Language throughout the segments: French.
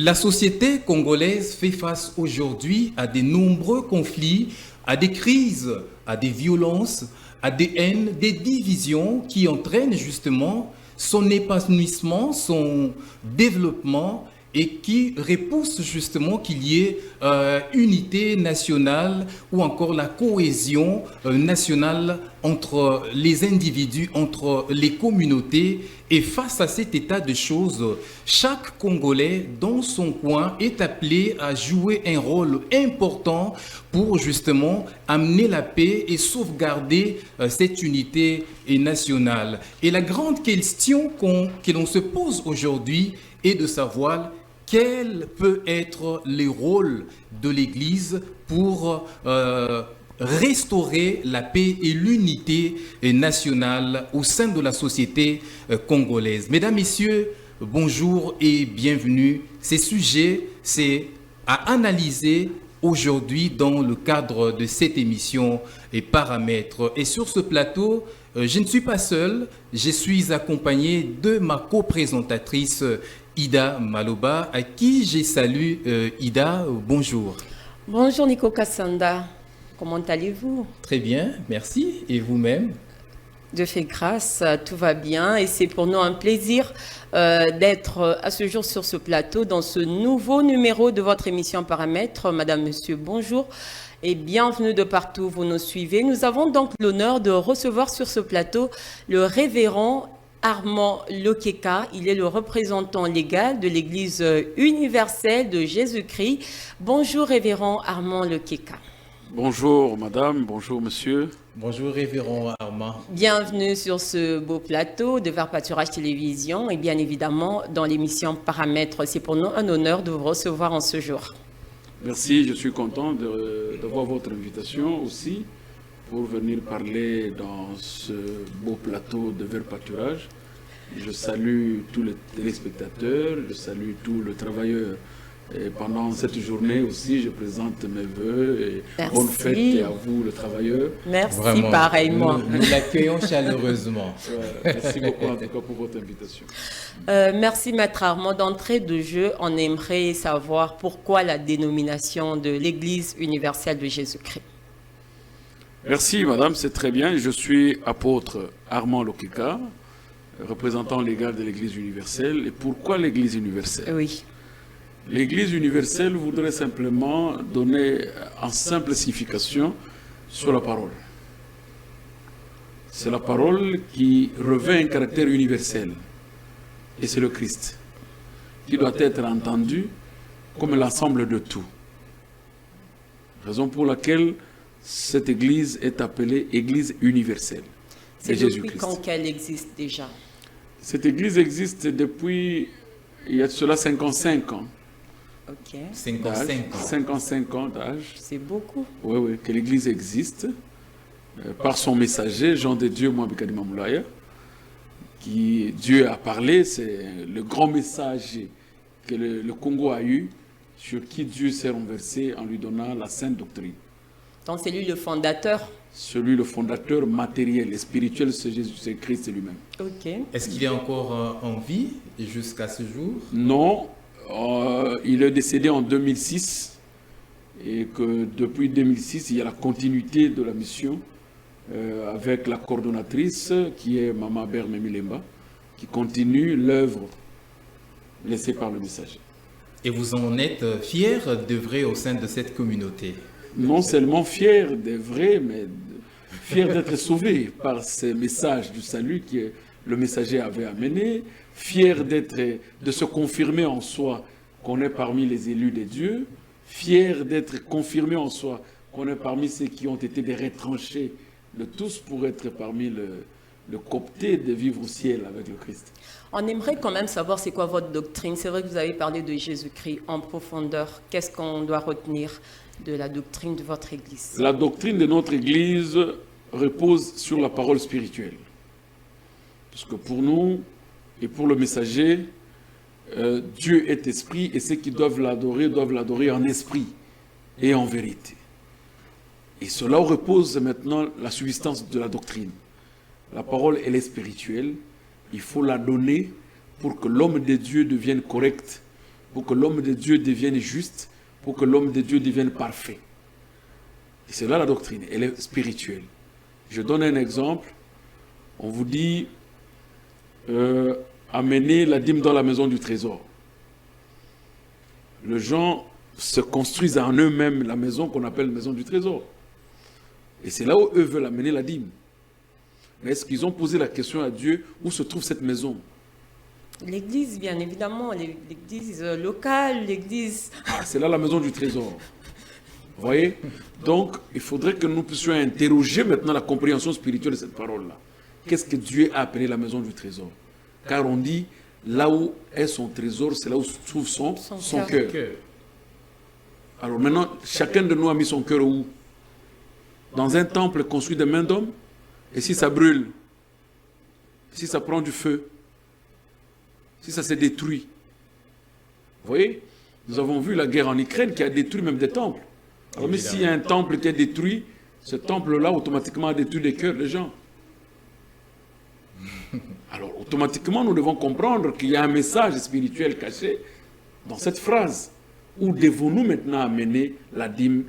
La société congolaise fait face aujourd'hui à de nombreux conflits, à des crises, à des violences, à des haines, des divisions qui entraînent justement son épanouissement, son développement et qui repoussent justement qu'il y ait unité nationale ou encore la cohésion nationale entre les individus, entre les communautés. Et face à cet état de choses, chaque Congolais dans son coin est appelé à jouer un rôle important pour justement amener la paix et sauvegarder cette unité nationale. Et la grande question que l'on se pose aujourd'hui est de savoir quel peut être le rôle de l'Église pour restaurer la paix et l'unité nationale au sein de la société congolaise. Mesdames, Messieurs, bonjour et bienvenue. Ces sujets, c'est à analyser aujourd'hui dans le cadre de cette émission et paramètres. Et sur ce plateau, je ne suis pas seul, je suis accompagné de ma co-présentatrice Ida Maloba, à qui je salue. Ida, bonjour. Bonjour Nico Kassanda, comment allez-vous? Très bien, merci. Et vous-même? Dieu fait grâce, tout va bien et c'est pour nous un plaisir d'être à ce jour sur ce plateau dans ce nouveau numéro de votre émission Paramètres. Madame, Monsieur, bonjour et bienvenue de partout où vous nous suivez. Nous avons donc l'honneur de recevoir sur ce plateau le révérend Armand Lokeka. Il est le représentant légal de l'Église universelle de Jésus-Christ. Bonjour révérend Armand Lokeka. Bonjour madame, bonjour monsieur. Bonjour révérend Armand. Bienvenue sur ce beau plateau de Vers Pâturage Télévision et bien évidemment dans l'émission Paramètres. C'est pour nous un honneur de vous recevoir en ce jour. Merci, je suis content d'avoir votre invitation aussi pour venir parler dans ce beau plateau de Vers Pâturage. Je salue tous les téléspectateurs, je salue tous les travailleurs. Et pendant cette journée aussi, je présente mes voeux et merci. Bonne fête à vous, les travailleurs. Merci, vraiment, pareillement. Nous l'accueillons chaleureusement. Merci beaucoup en tout cas pour votre invitation. Merci Maître Armand. D'entrée de jeu, on aimerait savoir pourquoi la dénomination de l'Église universelle de Jésus-Christ. Merci madame, c'est très bien. Je suis apôtre Armand Lokeka, représentant légal de l'Église universelle. Et pourquoi l'Église universelle? Oui. L'Église universelle voudrait simplement donner en simple signification sur la parole. C'est la parole qui revêt un caractère universel. Et c'est le Christ, qui doit être entendu comme l'ensemble de tout. Raison pour laquelle cette Église est appelée Église universelle. C'est depuis quand qu'elle existe déjà? Cette Église existe depuis, il y a de cela 55 ans. Ok. 55 ans. 55 ans d'âge. C'est beaucoup. Oui, oui, que l'Église existe par son messager, Jean de Dieu Mwabikadi Mamoulaya, qui Dieu a parlé, c'est le grand message que le Congo a eu, sur qui Dieu s'est renversé en lui donnant la sainte doctrine. Donc c'est lui le fondateur? Celui, le fondateur matériel et spirituel, c'est Jésus-Christ lui-même. Ok. Est-ce qu'il est encore en vie jusqu'à ce jour? Non. Il est décédé en 2006 et que depuis 2006, il y a la continuité de la mission avec la coordonnatrice qui est Mama Bermemi Lemba, qui continue l'œuvre laissée par le messager. Et vous en êtes fier d'œuvrer au sein de cette communauté? Non seulement fier d'œuvrer, mais fier d'être sauvé par ce message du salut que le messager avait amené, fier de se confirmer en soi qu'on est parmi les élus de Dieu, fier d'être confirmé en soi qu'on est parmi ceux qui ont été des retranchés de tous pour être parmi le copté de vivre au ciel avec le Christ. On aimerait quand même savoir c'est quoi votre doctrine. C'est vrai que vous avez parlé de Jésus-Christ en profondeur. Qu'est-ce qu'on doit retenir de la doctrine de votre Église? La doctrine de notre Église repose sur la parole spirituelle. Parce que pour nous et pour le messager, Dieu est esprit et ceux qui doivent l'adorer en esprit et en vérité. Et cela repose maintenant la subsistance de la doctrine. La parole, elle est spirituelle. Il faut la donner pour que l'homme de Dieu devienne correct pour que l'homme de Dieu devienne juste, pour que l'homme de Dieu devienne parfait. Et c'est là la doctrine, elle est spirituelle. Je donne un exemple. On vous dit, amenez la dîme dans la maison du trésor. Les gens se construisent en eux-mêmes la maison qu'on appelle maison du trésor. Et c'est là où eux veulent amener la dîme. Mais est-ce qu'ils ont posé la question à Dieu, où se trouve cette maison? L'église, bien évidemment, l'église locale, l'église... Ah, c'est là la maison du trésor. Vous voyez? Donc, il faudrait que nous puissions interroger maintenant la compréhension spirituelle de cette parole-là. Qu'est-ce que Dieu a appelé la maison du trésor? Car on dit, là où est son trésor, c'est là où se trouve son cœur. Alors maintenant, chacun de nous a mis son cœur où? Dans un temple construit de mains d'hommes? Et si ça brûle? Si ça prend du feu? Si ça se détruit? Vous voyez? Nous avons vu la guerre en Ukraine qui a détruit même des temples. Alors, mais s'il y a un temple qui est détruit, ce temple-là automatiquement a détruit les cœurs des gens. Alors, automatiquement, nous devons comprendre qu'il y a un message spirituel caché dans cette phrase. Où devons-nous maintenant amener la dîme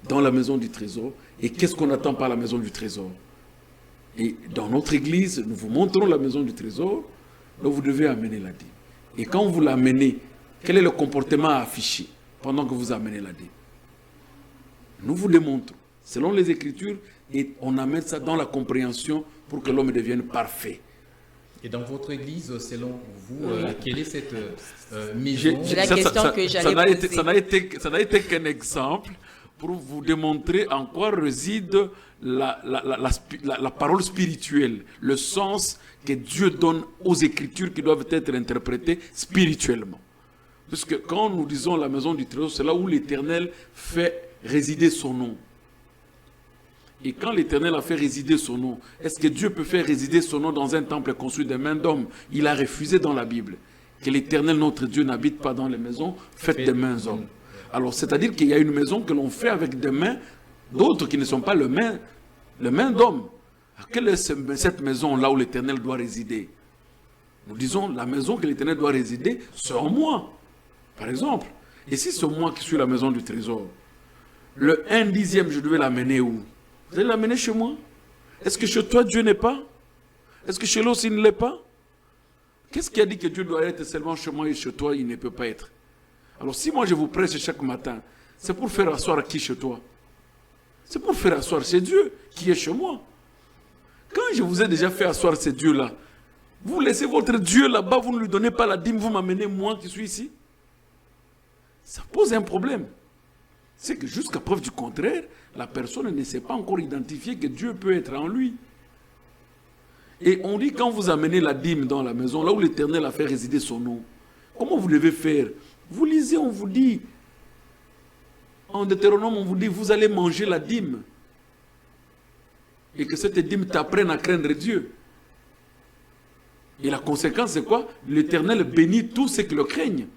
dans la maison du trésor? Et qu'est-ce qu'on attend par la maison du trésor? Et dans notre église, nous vous montrons la maison du trésor, là vous devez amener la dîme. Et quand vous l'amenez, quel est le comportement à afficher pendant que vous amenez la dîme? Nous vous le montrons, selon les Écritures, et on amène ça dans la compréhension pour que l'homme devienne parfait. Et dans votre église, selon vous, quelle est cette maison? C'est la question que j'allais poser. Ça n'a été qu'un exemple pour vous démontrer en quoi réside la parole spirituelle, le sens que Dieu donne aux Écritures qui doivent être interprétées spirituellement. Parce que quand nous disons la maison du trésor, c'est là où l'Éternel fait résider son nom. Et quand l'Éternel a fait résider son nom, est-ce que Dieu peut faire résider son nom dans un temple construit de mains d'hommes? Il a refusé dans la Bible que l'Éternel, notre Dieu, n'habite pas dans les maisons faites de mains d'hommes. Alors, c'est-à-dire qu'il y a une maison que l'on fait avec des mains d'autres qui ne sont pas les mains d'hommes. Quelle est cette maison là où l'Éternel doit résider? Nous disons, la maison que l'Éternel doit résider, c'est en moi, par exemple. Et si c'est moi qui suis la maison du trésor, le 1/10, je devais l'amener où? Vous allez l'amener chez moi? Est-ce que chez toi, Dieu n'est pas? Est-ce que chez l'autre, il ne l'est pas? Qu'est-ce qui a dit que Dieu doit être seulement chez moi et chez toi, il ne peut pas être? Alors si moi je vous prêche chaque matin, c'est pour faire asseoir qui chez toi? C'est pour faire asseoir c'est Dieu qui est chez moi. Quand je vous ai déjà fait asseoir ce Dieu-là, vous laissez votre Dieu là-bas, vous ne lui donnez pas la dîme, vous m'amenez moi qui suis ici? Ça pose un problème. C'est que jusqu'à preuve du contraire, la personne ne s'est pas encore identifiée que Dieu peut être en lui. Et on dit quand vous amenez la dîme dans la maison, là où l'Éternel a fait résider son nom, comment vous devez faire? Vous lisez, on vous dit, en Deutéronome, on vous dit, vous allez manger la dîme. Et que cette dîme t'apprenne à craindre Dieu. Et la conséquence, c'est quoi? L'Éternel bénit tous ceux qui le craignent.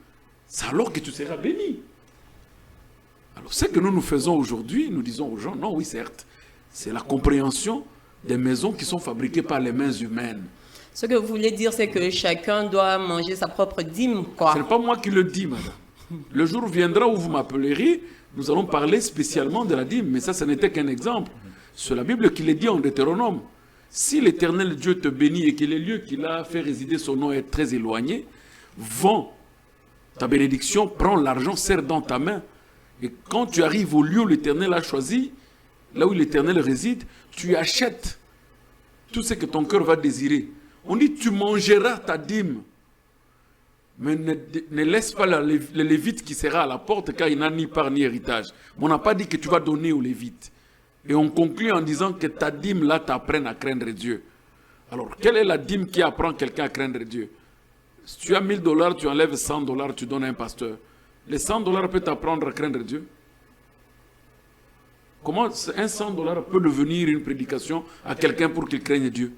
C'est alors que tu seras béni. Alors, ce que nous faisons aujourd'hui, nous disons aux gens, non, oui, certes, c'est la compréhension des maisons qui sont fabriquées par les mains humaines. Ce que vous voulez dire, c'est que chacun doit manger sa propre dîme, quoi. Ce n'est pas moi qui le dis, madame. Le jour viendra où vous m'appellerez, nous allons parler spécialement de la dîme, mais ça, ce n'était qu'un exemple. C'est la Bible qui le dit en Deutéronome. Si l'Éternel Dieu te bénit et que les lieux qu'il a fait résider son nom est très éloigné, vends ta bénédiction, prends l'argent, serre dans ta main. Et quand tu arrives au lieu où l'Éternel a choisi, là où l'Éternel réside, tu achètes tout ce que ton cœur va désirer. On dit, tu mangeras ta dîme. Mais ne laisse pas le Lévite qui sera à la porte, car il n'a ni part ni héritage. Mais on n'a pas dit que tu vas donner au Lévite. Et on conclut en disant que ta dîme là t'apprenne à craindre Dieu. Alors, quelle est la dîme qui apprend quelqu'un à craindre Dieu? Si tu as $1000, tu enlèves $100, tu donnes à un pasteur. Les $100 peuvent t'apprendre à craindre Dieu? Comment un $100 peut devenir une prédication à quelqu'un pour qu'il craigne Dieu?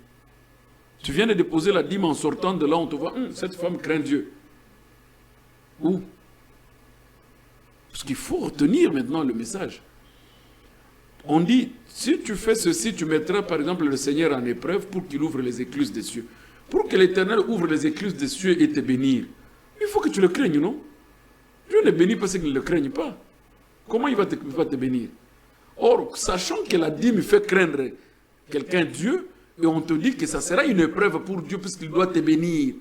Tu viens de déposer la dîme en sortant de là, on te voit, cette femme craint Dieu. Où? Parce qu'il faut retenir maintenant le message. On dit, si tu fais ceci, tu mettras par exemple le Seigneur en épreuve pour qu'il ouvre les écluses des cieux. Pour que l'Éternel ouvre les écluses des cieux et te bénir, il faut que tu le craignes, non? Dieu ne bénit pas ceux qui ne le craignent pas. Comment il va te bénir? Or, sachant que la dîme fait craindre quelqu'un Dieu, et on te dit que ça sera une épreuve pour Dieu puisqu'il doit te bénir.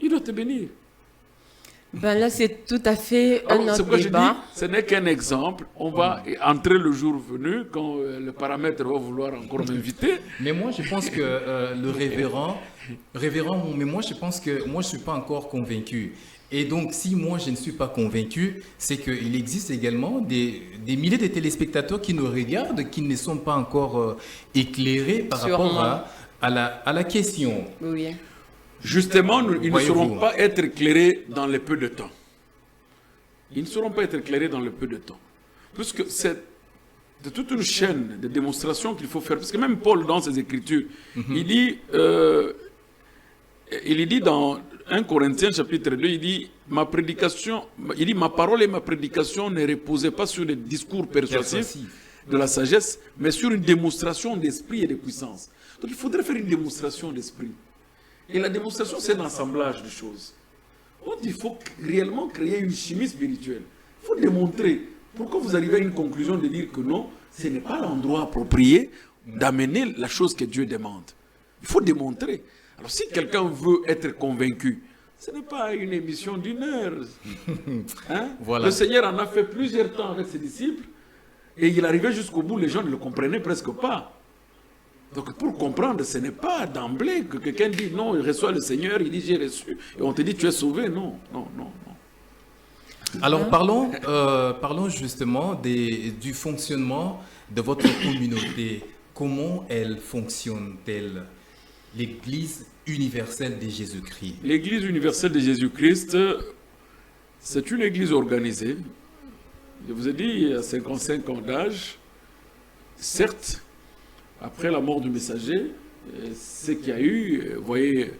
Il doit te bénir. Ben là, c'est tout à fait un autre débat. Je dis, ce n'est qu'un exemple. On va entrer le jour venu, quand le paramètre va vouloir encore m'inviter. Mais moi, je pense que le révérend, mais moi, je pense que moi, je ne suis pas encore convaincu. Et donc, si moi, je ne suis pas convaincu, c'est qu'il existe également des milliers de téléspectateurs qui nous regardent, qui ne sont pas encore éclairés par rapport à la question. Oui. Justement, ils ne sauront pas être éclairés dans le peu de temps. Ils ne sauront pas être éclairés dans le peu de temps. Puisque c'est de toute une chaîne de démonstrations qu'il faut faire. Parce que même Paul, dans ses Écritures, il dit dans 1 Corinthiens chapitre 2, il dit ma parole et ma prédication ne reposaient pas sur des discours persuasifs de la sagesse, mais sur une démonstration d'esprit et de puissance. Donc il faudrait faire une démonstration d'esprit. Et la démonstration, c'est un assemblage de choses. Donc il faut réellement créer une chimie spirituelle. Il faut démontrer. Pourquoi vous arrivez à une conclusion de dire que non, ce n'est pas l'endroit approprié d'amener la chose que Dieu demande. Il faut démontrer. Alors si quelqu'un veut être convaincu, ce n'est pas une émission d'1 heure. Hein? Voilà. Le Seigneur en a fait plusieurs temps avec ses disciples et il arrivait jusqu'au bout, les gens ne le comprenaient presque pas. Donc pour comprendre, ce n'est pas d'emblée que quelqu'un dit non, il reçoit le Seigneur, il dit j'ai reçu, et on te dit tu es sauvé. Non. Alors parlons justement du fonctionnement de votre communauté. Comment elle fonctionne-t-elle, l'Église universelle de Jésus-Christ? L'Église universelle de Jésus-Christ, c'est une église organisée. Je vous ai dit, il y a 55 ans d'âge. Certes, après la mort du messager, ce qu'il y a eu, vous voyez,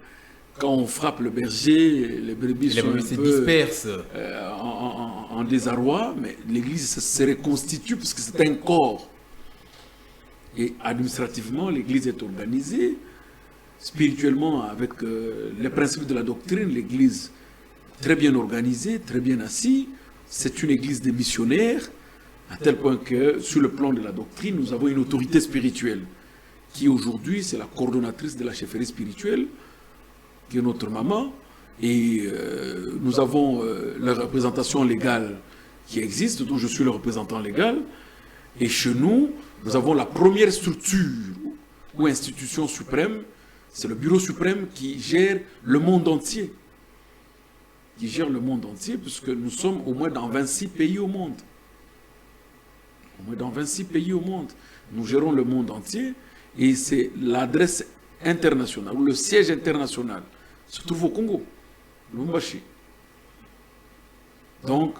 quand on frappe le berger, les brebis sont un peu dispersent. En désarroi, mais l'Église se reconstitue parce que c'est un corps. Et administrativement, l'Église est organisée. Spirituellement, avec les principes de la doctrine, l'Église très bien organisée, très bien assise. C'est une Église de missionnaires, à tel point que, sur le plan de la doctrine, nous avons une autorité spirituelle, qui aujourd'hui, c'est la coordonnatrice de la chefferie spirituelle, qui est notre maman, et nous avons la représentation légale qui existe, dont je suis le représentant légal, et chez nous, nous avons la première structure ou institution suprême, c'est le bureau suprême qui gère le monde entier. Qui gère le monde entier, puisque nous sommes au moins dans 26 pays au monde. Au moins dans 26 pays au monde. Nous gérons le monde entier, et c'est l'adresse internationale, ou le siège international, se trouve au Congo, Lubumbashi. Donc,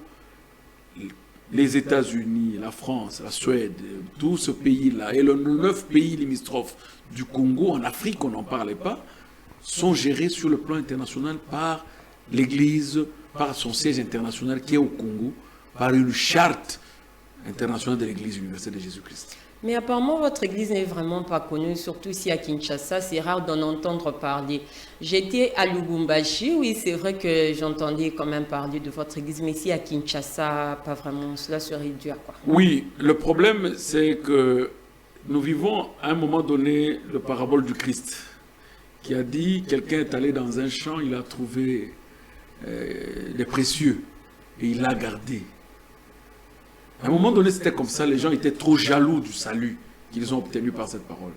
les États-Unis, la France, la Suède, tout ce pays-là, et les 9 pays limitrophes du Congo, en Afrique, on n'en parlait pas, sont gérés sur le plan international par l'Église, par son siège international qui est au Congo, par une charte internationale de l'Église universelle de Jésus-Christ. Mais apparemment, votre église n'est vraiment pas connue, surtout ici à Kinshasa. C'est rare d'en entendre parler. J'étais à Lubumbashi, oui, c'est vrai que j'entendais quand même parler de votre église, mais ici à Kinshasa, pas vraiment. Cela serait dur, quoi. Oui, le problème, c'est que nous vivons à un moment donné le parabole du Christ, qui a dit, quelqu'un est allé dans un champ, il a trouvé des précieux, et il l'a gardé. À un moment donné, c'était comme ça, les gens étaient trop jaloux du salut qu'ils ont obtenu par cette parole.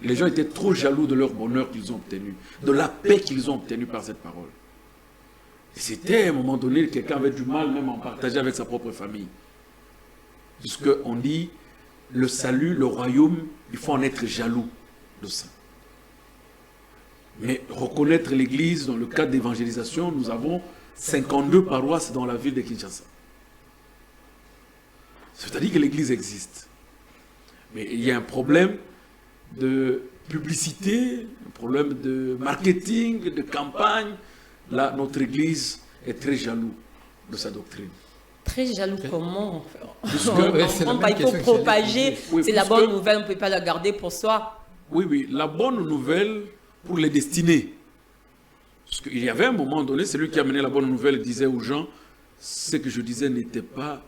Les gens étaient trop jaloux de leur bonheur qu'ils ont obtenu, de la paix qu'ils ont obtenue par cette parole. Et c'était à un moment donné, quelqu'un avait du mal même à en partager avec sa propre famille. Puisqu'on dit, le salut, le royaume, il faut en être jaloux de ça. Mais reconnaître l'Église, dans le cadre d'évangélisation, nous avons 52 paroisses dans la ville de Kinshasa. C'est-à-dire que l'Église existe. Mais il y a un problème de publicité, un problème de marketing, de campagne. Là, notre Église est très jaloux de sa doctrine. Très jaloux comment? Il faut propager. Oui, c'est la bonne nouvelle, on ne peut pas la garder pour soi. Oui, la bonne nouvelle pour les destinés. Parce qu'il y avait un moment donné, celui qui amenait la bonne nouvelle disait aux gens, ce que je disais n'était pas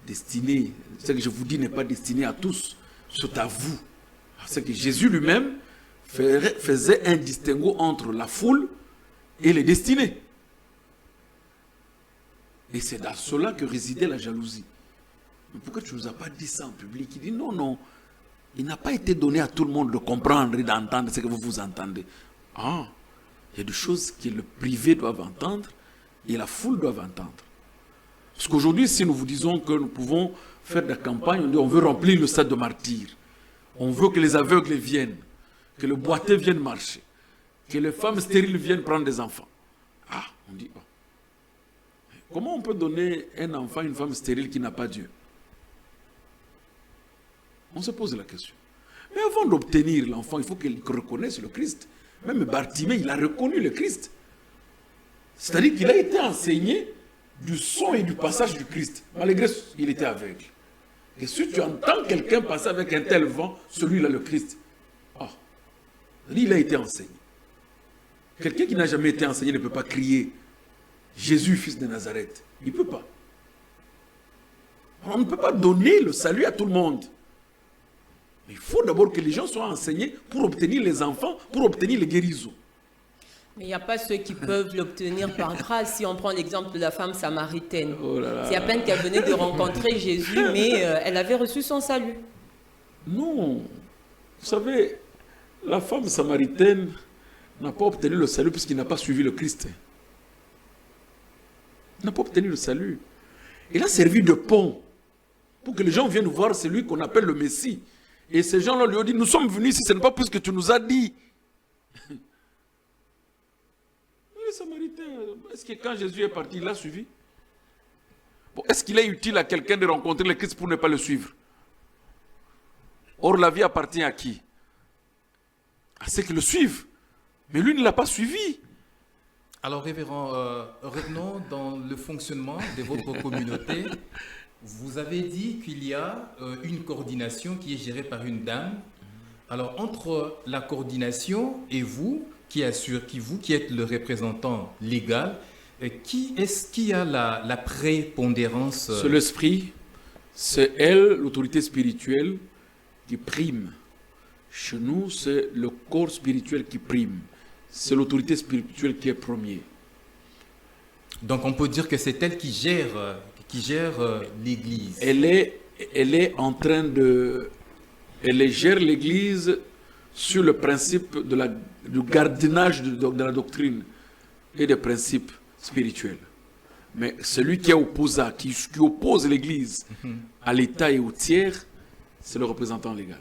destiné, ce que je vous dis n'est pas destiné à tous, c'est à vous. C'est que Jésus lui-même faisait un distinguo entre la foule et les destinés. Et c'est dans cela que résidait la jalousie. Mais pourquoi tu ne nous as pas dit ça en public? Il dit non, non. Il n'a pas été donné à tout le monde de comprendre et d'entendre ce que vous entendez. Ah, il y a des choses que le privé doit entendre et la foule doit entendre. Parce qu'aujourd'hui, si nous vous disons que nous pouvons faire de la campagne, on dit on veut remplir le stade de martyrs. On veut que les aveugles viennent, que le boiteux vienne marcher, que les femmes stériles viennent prendre des enfants. Ah, on dit, oh. Comment on peut donner un enfant à une femme stérile qui n'a pas Dieu? On se pose la question. Mais avant d'obtenir l'enfant, il faut qu'il reconnaisse le Christ. Même Bartimée, il a reconnu le Christ. C'est-à-dire qu'il a été enseigné du son et du passage du Christ, malgré qu'il était aveugle. Et si tu entends quelqu'un passer avec un tel vent, celui-là, le Christ, lui, il a été enseigné. Quelqu'un qui n'a jamais été enseigné ne peut pas crier Jésus, fils de Nazareth. Il ne peut pas. On ne peut pas donner le salut à tout le monde. Il faut d'abord que les gens soient enseignés pour obtenir les enfants, pour obtenir les guérisons. Mais il n'y a pas ceux qui peuvent l'obtenir par grâce. Si on prend l'exemple de la femme samaritaine, c'est à peine qu'elle venait de rencontrer Jésus, mais elle avait reçu son salut. Non. Vous savez, la femme samaritaine n'a pas obtenu le salut puisqu'il n'a pas suivi le Christ. Il n'a pas obtenu le salut. Il a servi de pont pour que les gens viennent voir celui qu'on appelle le Messie. Et ces gens-là lui ont dit, nous sommes venus ici, ce n'est pas plus que tu nous as dit. Les Samaritains, est-ce que quand Jésus est parti, il l'a suivi? Bon, est-ce qu'il est utile à quelqu'un de rencontrer le Christ pour ne pas le suivre? Or, la vie appartient à qui? À ceux qui le suivent. Mais lui ne l'a pas suivi. Alors, révérend, revenons dans le fonctionnement de votre communauté. Vous avez dit qu'il y a une coordination qui est gérée par une dame. Alors, entre la coordination et vous, qui êtes le représentant légal, qui est-ce qui a la prépondérance? C'est l'esprit, c'est elle, l'autorité spirituelle, qui prime. Chez nous, c'est le corps spirituel qui prime. C'est l'autorité spirituelle qui est premier. Donc, on peut dire que c'est elle qui gère l'Église. Elle est en train de... Elle gère l'Église sur le principe du gardiennage de la doctrine et des principes spirituels. Mais celui qui oppose l'Église à l'État et au tiers, c'est le représentant légal.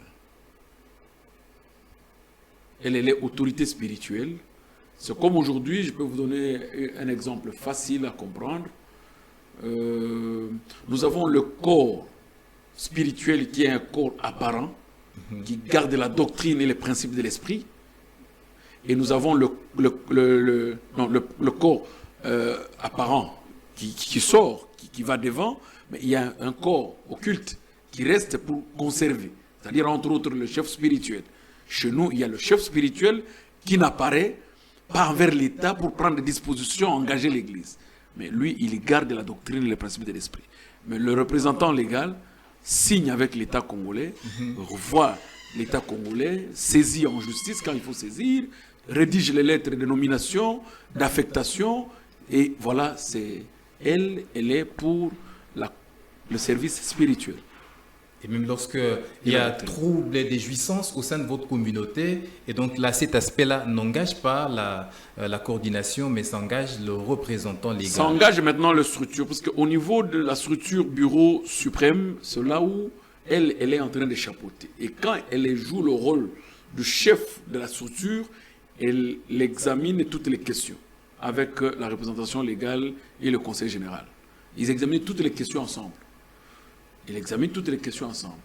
Elle est autorité spirituelle. C'est comme aujourd'hui, je peux vous donner un exemple facile à comprendre. Nous avons le corps spirituel qui est un corps apparent, qui garde la doctrine et les principes de l'esprit. Et nous avons le corps apparent qui sort, qui va devant, mais il y a un corps occulte qui reste pour conserver. C'est-à-dire, entre autres, le chef spirituel. Chez nous, il y a le chef spirituel qui n'apparaît pas envers l'État pour prendre des dispositions, engager l'Église. Mais lui, il garde la doctrine et les principes de l'esprit. Mais le représentant légal signe avec l'État congolais, revoit l'État congolais, saisit en justice quand il faut saisir, rédige les lettres de nomination, d'affectation, et voilà, elle est pour le service spirituel. Et même lorsqu'il y a trouble et déjouissance au sein de votre communauté, et donc là, cet aspect-là n'engage pas la coordination, mais s'engage le représentant légal. Ça engage maintenant la structure, parce qu'au niveau de la structure bureau suprême, c'est là où elle est en train de chapeauter. Et quand elle joue le rôle de chef de la structure, elle examine toutes les questions avec la représentation légale et le conseil général. Ils examinent toutes les questions ensemble. Il examine toutes les questions ensemble.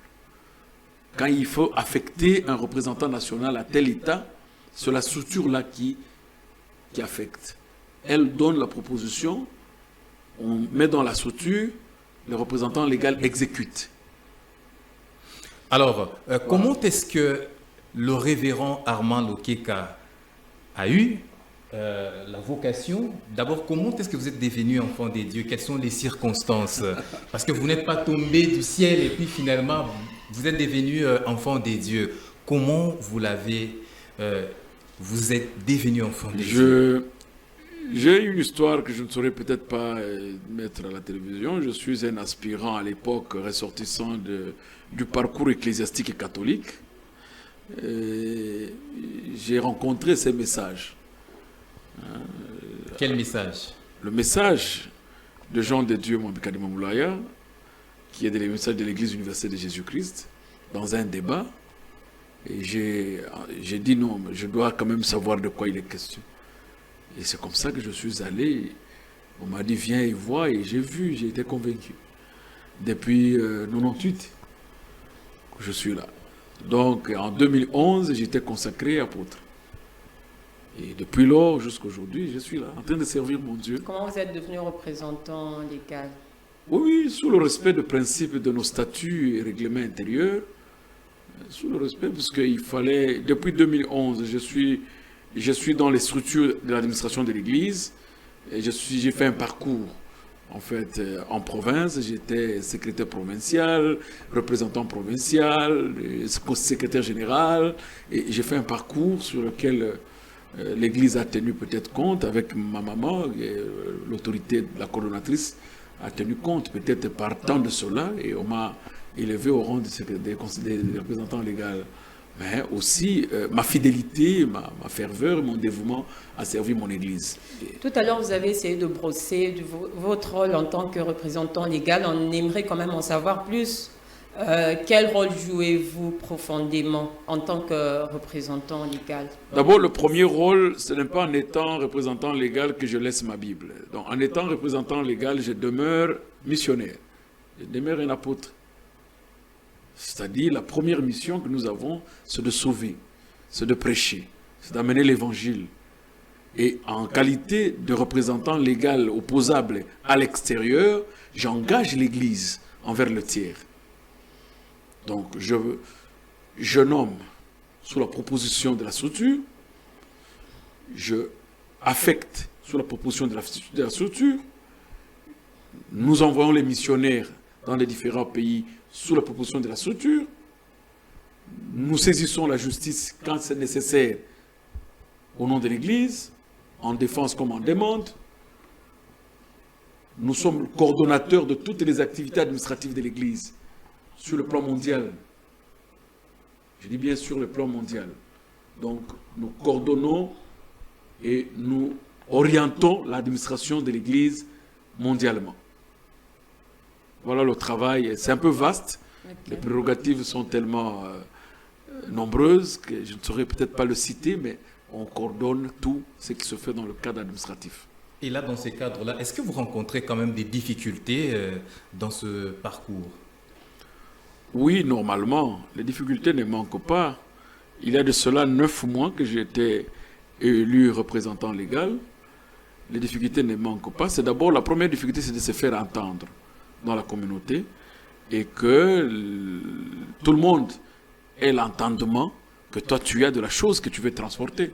Quand il faut affecter un représentant national à tel État, c'est la structure-là qui affecte. Elle donne la proposition, on met dans la structure, le représentant légal exécute. Alors, comment est-ce que le révérend Armand Lokeka a eu la vocation. D'abord, comment est-ce que vous êtes devenu enfant des dieux? Quelles sont les circonstances? Parce que vous n'êtes pas tombé du ciel et puis finalement, vous êtes devenu enfant des dieux. Comment vous êtes devenu enfant des dieux? J'ai une histoire que je ne saurais peut-être pas mettre à la télévision. Je suis un aspirant à l'époque ressortissant du parcours ecclésiastique et catholique. J'ai rencontré ces messages. Quel message? Le message de Jean de Dieu Mwambikadima Moulaya, qui est le message de l'Église universelle de Jésus-Christ, dans un débat. Et j'ai dit non, mais je dois quand même savoir de quoi il est question. Et c'est comme ça que je suis allé. On m'a dit viens et vois, et j'ai vu, j'ai été convaincu. Depuis 98 que je suis là. Donc en 2011, j'étais consacré apôtre. Et depuis lors jusqu'à aujourd'hui, je suis là, en train de servir mon Dieu. Comment vous êtes devenu représentant légal? Oui, sous le respect des principes de nos statuts et règlements intérieurs. Sous le respect, parce qu'il fallait... Depuis 2011, je suis dans les structures de l'administration de l'Église. J'ai fait un parcours, en fait, en province. J'étais secrétaire provincial, représentant provincial, secrétaire général. Et j'ai fait un parcours sur lequel l'Église a tenu peut-être compte, avec ma maman, l'autorité de la coordonnatrice a tenu compte, peut-être partant de cela, et on m'a élevé au rang des représentants légaux. Mais aussi ma fidélité, ma ferveur, mon dévouement à servir mon Église. Tout à l'heure, vous avez essayé de brosser votre rôle en tant que représentant légal. On aimerait quand même en savoir plus. Quel rôle jouez-vous profondément en tant que représentant légal? D'abord, le premier rôle, ce n'est pas en étant représentant légal que je laisse ma Bible. Donc, en étant représentant légal, je demeure missionnaire. Je demeure un apôtre. C'est-à-dire, la première mission que nous avons, c'est de sauver, c'est de prêcher, c'est d'amener l'évangile. Et en qualité de représentant légal opposable à l'extérieur, j'engage l'Église envers le tiers. Donc, je nomme sous la proposition de la structure, je affecte sous la proposition de la structure, nous envoyons les missionnaires dans les différents pays sous la proposition de la structure, nous saisissons la justice quand c'est nécessaire au nom de l'Église, en défense comme en demande. Nous sommes coordonnateurs de toutes les activités administratives de l'Église sur le plan mondial. Je dis bien sur le plan mondial. Donc, nous coordonnons et nous orientons l'administration de l'Église mondialement. Voilà le travail. C'est un peu vaste. Okay. Les prérogatives sont tellement nombreuses que je ne saurais peut-être pas le citer, mais on coordonne tout ce qui se fait dans le cadre administratif. Et là, dans ces cadres-là, est-ce que vous rencontrez quand même des difficultés dans ce parcours? Oui, normalement, les difficultés ne manquent pas. Il y a de cela 9 mois que j'ai été élu représentant légal. Les difficultés ne manquent pas. C'est d'abord, la première difficulté, c'est de se faire entendre dans la communauté et que tout le monde ait l'entendement que toi, tu as de la chose que tu veux transporter.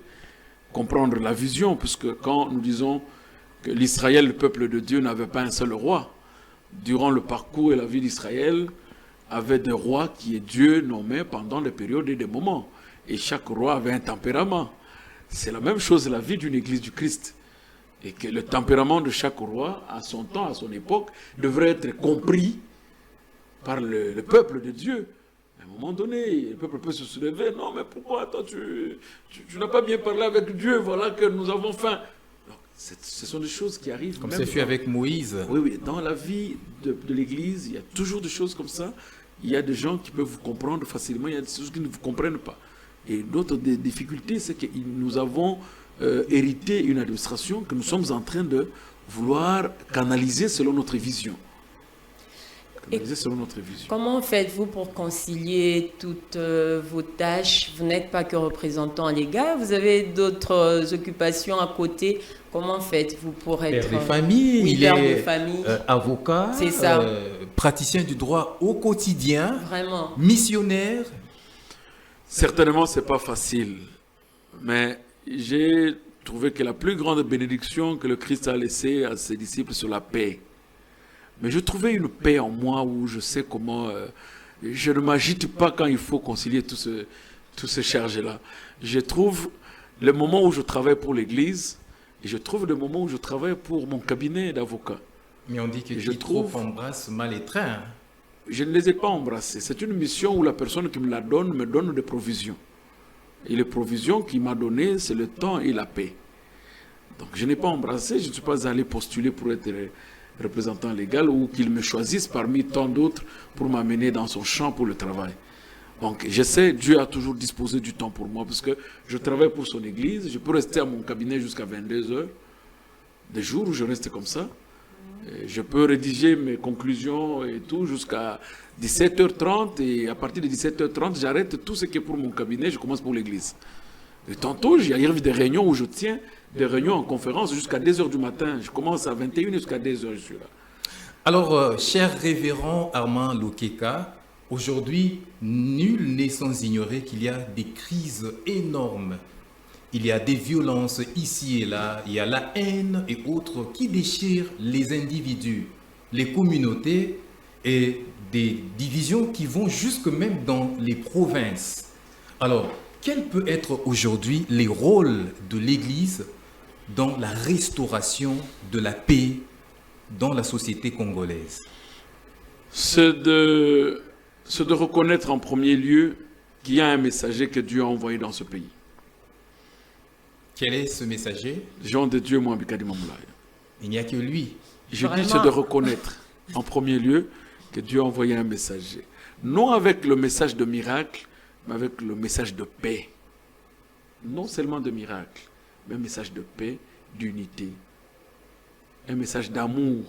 Comprendre la vision, puisque quand nous disons que l'Israël, le peuple de Dieu, n'avait pas un seul roi, durant le parcours et la vie d'Israël, avait des rois qui est Dieu nommé pendant des périodes et des moments. Et chaque roi avait un tempérament. C'est la même chose la vie d'une église du Christ. Et que le tempérament de chaque roi, à son temps, à son époque, devrait être compris par le peuple de Dieu. À un moment donné, le peuple peut se soulever. Non, mais pourquoi toi, tu n'as pas bien parlé avec Dieu, voilà que nous avons faim. Donc, ce sont des choses qui arrivent. Comme c'est fait avec Moïse. Oui, oui. Dans la vie de l'Église, il y a toujours des choses comme ça. Il y a des gens qui peuvent vous comprendre facilement, il y a des choses qui ne vous comprennent pas. Et d'autres difficultés, c'est que nous avons hérité une administration que nous sommes en train de vouloir canaliser selon notre vision. Comment faites-vous pour concilier toutes vos tâches? Vous n'êtes pas que représentant légal, vous avez d'autres occupations à côté. Comment faites-vous pour être père de famille, oui, père de famille, avocat, praticien du droit au quotidien, vraiment missionnaire? Certainement, ce n'est pas facile, mais j'ai trouvais que la plus grande bénédiction que le Christ a laissée à ses disciples, c'est la paix. Mais je trouvais une paix en moi où je sais comment... je ne m'agite pas quand il faut concilier tous ces charges-là. Je trouve le moment où je travaille pour l'Église et je trouve le moment où je travaille pour mon cabinet d'avocat. Mais on dit que qui trop embrasse mal étreint. Je ne les ai pas embrassés. C'est une mission où la personne qui me la donne me donne des provisions. Et les provisions qu'il m'a données, c'est le temps et la paix. Donc je n'ai pas embrassé, je ne suis pas allé postuler pour être représentant légal ou qu'il me choisisse parmi tant d'autres pour m'amener dans son champ pour le travail. Donc j'essaie, Dieu a toujours disposé du temps pour moi parce que je travaille pour son église, je peux rester à mon cabinet jusqu'à 22 heures, des jours où je reste comme ça. Et je peux rédiger mes conclusions et tout jusqu'à 17h30 et à partir de 17h30, j'arrête tout ce qui est pour mon cabinet, je commence pour l'église. Et tantôt, il y a des réunions où je tiens des réunions en conférence jusqu'à 2h du matin. Je commence à 21h jusqu'à 2h, je suis là. Alors, cher révérend Armand Lokeka, aujourd'hui, nul n'est sans ignorer qu'il y a des crises énormes. Il y a des violences ici et là, il y a la haine et autres qui déchirent les individus, les communautés et des divisions qui vont jusque même dans les provinces. Alors, quel peut être aujourd'hui les rôles de l'Église dans la restauration de la paix dans la société congolaise? C'est de reconnaître en premier lieu qu'il y a un messager que Dieu a envoyé dans ce pays. Quel est ce messager? Jean de Dieu Mwambikadi Mamoulaya. Il n'y a que lui. Je dis c'est de reconnaître en premier lieu que Dieu a envoyé un messager. Non avec le message de miracle, mais avec le message de paix. Non seulement de miracle, mais un message de paix, d'unité. Un message d'amour.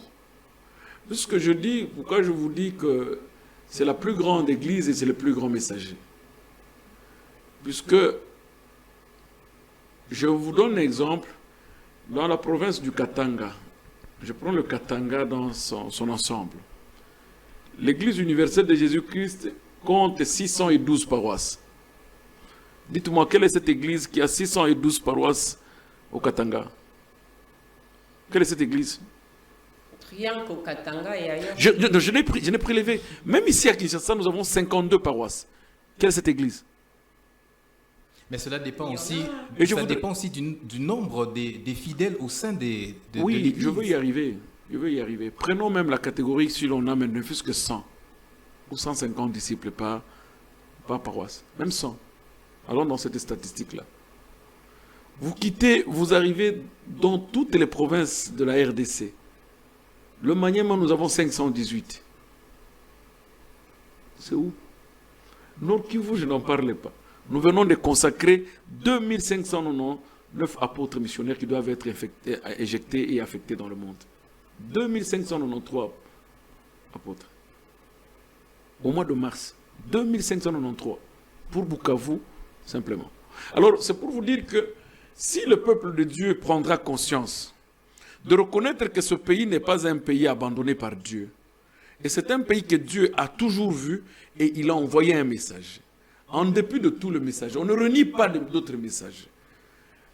C'est ce que je dis, pourquoi je vous dis que c'est la plus grande église et c'est le plus grand messager. Puisque, je vous donne un exemple, dans la province du Katanga, je prends le Katanga dans son ensemble. L'église universelle de Jésus-Christ compte 612 paroisses. Dites-moi, quelle est cette église qui a 612 paroisses au Katanga? Quelle est cette église? Rien qu'au Katanga et ailleurs. Je n'ai prélevé. Même ici à Kinshasa, nous avons 52 paroisses. Quelle est cette église? Mais cela dépend aussi, dépend aussi du nombre des fidèles au sein de l'église. Je veux y arriver. Je veux y arriver. Prenons même la catégorie si l'on a même ne fût-ce que 100 ou 150 disciples par paroisse. Même 100. Allons dans cette statistique-là. Vous arrivez dans toutes les provinces de la RDC. Le Maniema, nous avons 518. C'est où? Nord Kivu, je n'en parle pas. Nous venons de consacrer 2599 apôtres missionnaires qui doivent être éjectés et affectés dans le monde. 2593 apôtres. Au mois de mars, 2593 pour Bukavu, simplement. Alors, c'est pour vous dire que si le peuple de Dieu prendra conscience de reconnaître que ce pays n'est pas un pays abandonné par Dieu, et c'est un pays que Dieu a toujours vu et il a envoyé un message. En dépit de tout le message, on ne renie pas d'autres messages.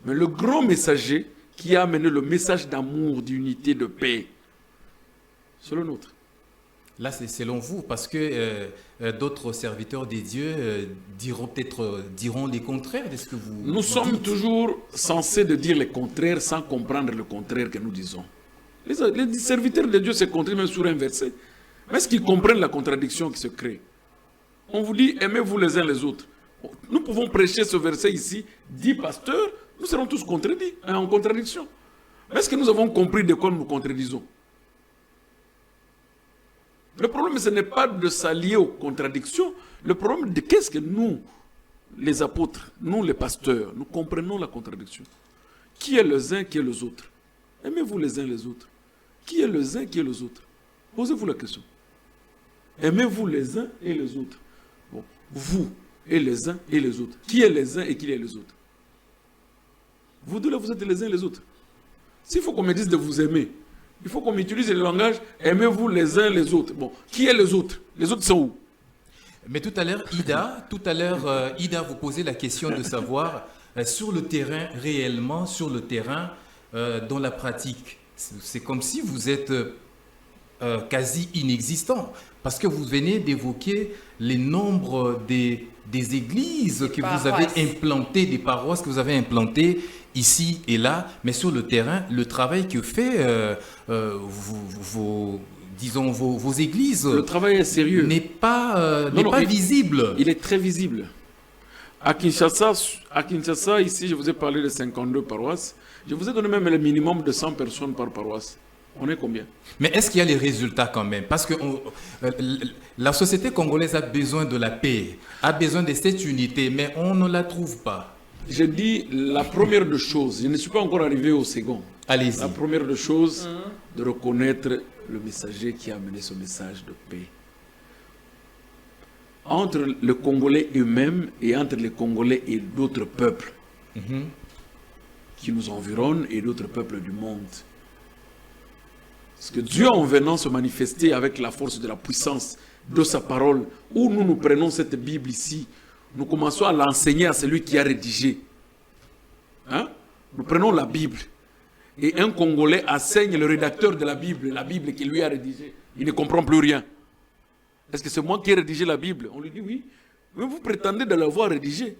Mais le grand messager qui a amené le message d'amour, d'unité, de paix, c'est le nôtre. Là, c'est selon vous, parce que d'autres serviteurs des dieux diront les contraires de ce que vous Nous sommes toujours censés de dire les contraires sans comprendre le contraire que nous disons. Les serviteurs de Dieu se contradisent même sur un verset. Mais est-ce qu'ils comprennent la contradiction qui se crée? On vous dit, aimez-vous les uns les autres. Nous pouvons prêcher ce verset ici, 10 pasteurs, nous serons tous contredits, en contradiction. Mais est-ce que nous avons compris de quoi nous nous contredisons? Le problème, ce n'est pas de s'allier aux contradictions. Le problème, de qu'est-ce que nous, les apôtres, nous les pasteurs, nous comprenons la contradiction. Qui est les uns, qui est les autres? Aimez-vous les uns les autres. Qui est les uns, qui est les autres? Posez-vous la question. Aimez-vous les uns et les autres. Bon, vous et les uns et les autres. Qui est les uns et qui est les autres? Vous deux là, vous êtes les uns et les autres. S'il faut qu'on me dise de vous aimer, il faut qu'on utilise le langage « aimez-vous les uns les autres ». Bon, qui est les autres? Les autres sont où? Mais tout à l'heure, Ida vous posait la question de savoir sur le terrain, réellement, sur le terrain, dans la pratique, c'est comme si vous êtes quasi inexistant, parce que vous venez d'évoquer les nombres des églises que vous avez implantées, des paroisses que vous avez implantées ici et là, mais sur le terrain, le travail que fait vos églises, le travail est sérieux, n'est pas visible. Il est très visible. À Kinshasa, ici, je vous ai parlé de 52 paroisses. Je vous ai donné même le minimum de 100 personnes par paroisse. On est combien? Mais est-ce qu'il y a les résultats quand même? Parce que la société congolaise a besoin de la paix, a besoin de cette unité, mais on ne la trouve pas. Je dis la première des choses, je ne suis pas encore arrivé au second. Allez-y. La première des choses, de reconnaître le messager qui a amené ce message de paix. Entre les Congolais eux-mêmes et entre les Congolais et d'autres peuples qui nous environnent et d'autres peuples du monde. Parce que Dieu, en venant se manifester avec la force de la puissance de sa parole, où nous prenons cette Bible ici, nous commençons à l'enseigner à celui qui a rédigé. Hein? Nous prenons la Bible et un Congolais enseigne le rédacteur de la Bible qui lui a rédigé. Il ne comprend plus rien. Est-ce que c'est moi qui ai rédigé la Bible? On lui dit oui. Mais vous prétendez de l'avoir rédigée.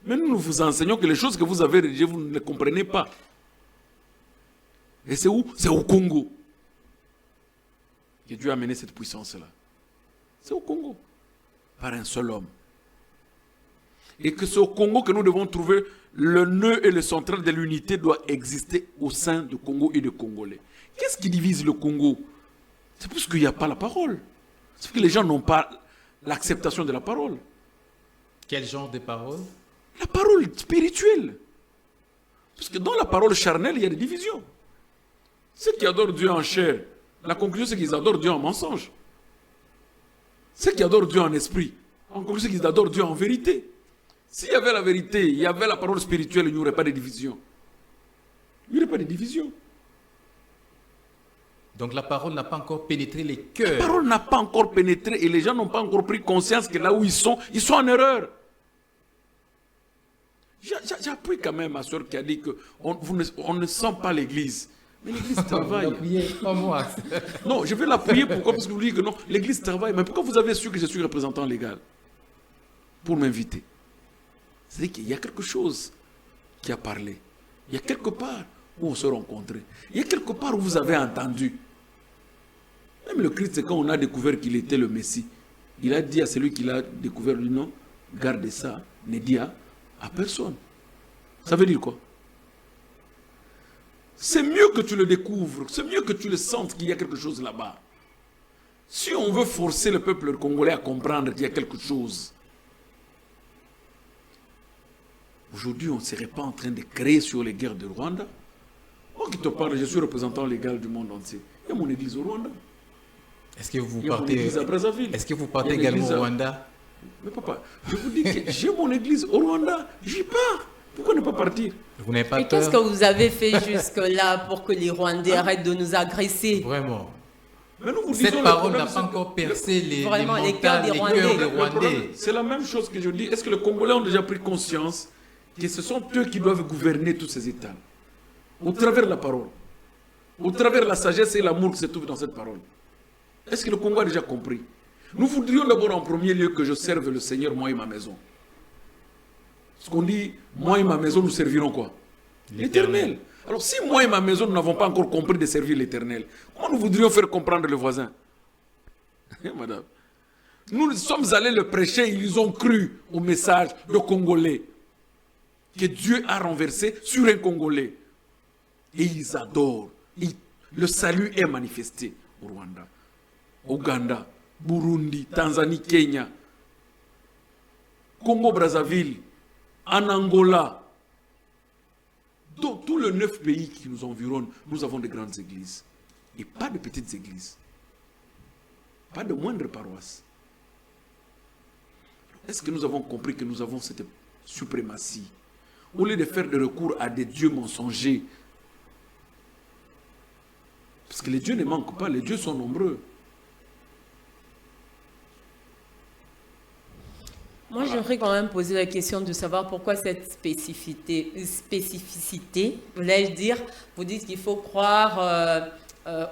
Mais nous vous enseignons que les choses que vous avez rédigées, vous ne les comprenez pas. Et c'est où? C'est au Congo que Dieu a amené cette puissance-là. C'est au Congo. Par un seul homme. Et que c'est au Congo que nous devons trouver le nœud et le central de l'unité doit exister au sein du Congo et des Congolais. Qu'est-ce qui divise le Congo? C'est parce qu'il n'y a pas la parole. C'est parce que les gens n'ont pas l'acceptation de la parole. Quel genre de parole? La parole spirituelle. Parce que dans la parole charnelle, il y a des divisions. Ceux qui adorent Dieu en chair, la conclusion c'est qu'ils adorent Dieu en mensonge. Ceux qui adorent Dieu en esprit, en conclusion c'est qu'ils adorent Dieu en vérité. S'il y avait la vérité, il y avait la parole spirituelle, il n'y aurait pas de division. Il n'y aurait pas de division. Donc la parole n'a pas encore pénétré les cœurs. La parole n'a pas encore pénétré et les gens n'ont pas encore pris conscience que là où ils sont en erreur. J'ai appris quand même ma soeur qui a dit qu'on ne sent pas l'église. Mais l'église travaille. Non, je vais l'appuyer. Pourquoi? Parce que vous dites que non, l'église travaille. Mais pourquoi vous avez su que je suis représentant légal? Pour m'inviter. C'est-à-dire qu'il y a quelque chose qui a parlé. Il y a quelque part où on se rencontrait. Il y a quelque part où vous avez entendu. Même le Christ, quand on a découvert qu'il était le Messie, il a dit à celui qui l'a découvert, lui, non, gardez ça, ne dis à personne. Ça veut dire quoi? C'est mieux que tu le découvres, c'est mieux que tu le sentes qu'il y a quelque chose là-bas. Si on veut forcer le peuple congolais à comprendre qu'il y a quelque chose, aujourd'hui, on ne serait pas en train de créer sur les guerres de Rwanda. Moi qui te parle, je suis représentant légal du monde entier. Il y a mon église au Rwanda. Est-ce que vous partez également au Rwanda? Mais papa, je vous dis que j'ai mon église au Rwanda. J'y pars. Pourquoi ne pas partir? Vous n'avez pas Mais peur? qu'est-ce que vous avez fait jusque-là pour que les Rwandais arrêtent de nous agresser? Vraiment. Mais nous vous Cette parole n'a pas encore percé les cœurs des Rwandais. C'est la même chose que je dis. Est-ce que les Congolais ont déjà pris conscience que ce sont eux qui doivent gouverner tous ces États? Au travers de la parole. Au travers de la sagesse et l'amour qui se trouvent dans cette parole. Est-ce que le Congo a déjà compris? Nous voudrions d'abord en premier lieu que je serve le Seigneur, moi et ma maison. Parce qu'on dit, moi et ma maison, nous servirons quoi? L'Éternel. Alors si moi et ma maison, nous n'avons pas encore compris de servir l'Éternel, comment nous voudrions faire comprendre le voisin? Madame. Nous sommes allés le prêcher, ils ont cru au message de Congolais que Dieu a renversé sur un Congolais. Et ils adorent. Le salut est manifesté au Rwanda, Ouganda, Burundi, Tanzanie, Kenya, Congo-Brazzaville, en Angola. Dans tous les 9 pays qui nous environnent, nous avons de grandes églises. Et pas de petites églises. Pas de moindres paroisses. Est-ce que nous avons compris que nous avons cette suprématie? Au lieu de faire des recours à des dieux mensongers, parce que les dieux ne manquent pas, les dieux sont nombreux. Moi, j'aimerais quand même poser la question de savoir pourquoi cette spécificité, voulais-je dire, vous dites qu'il faut croire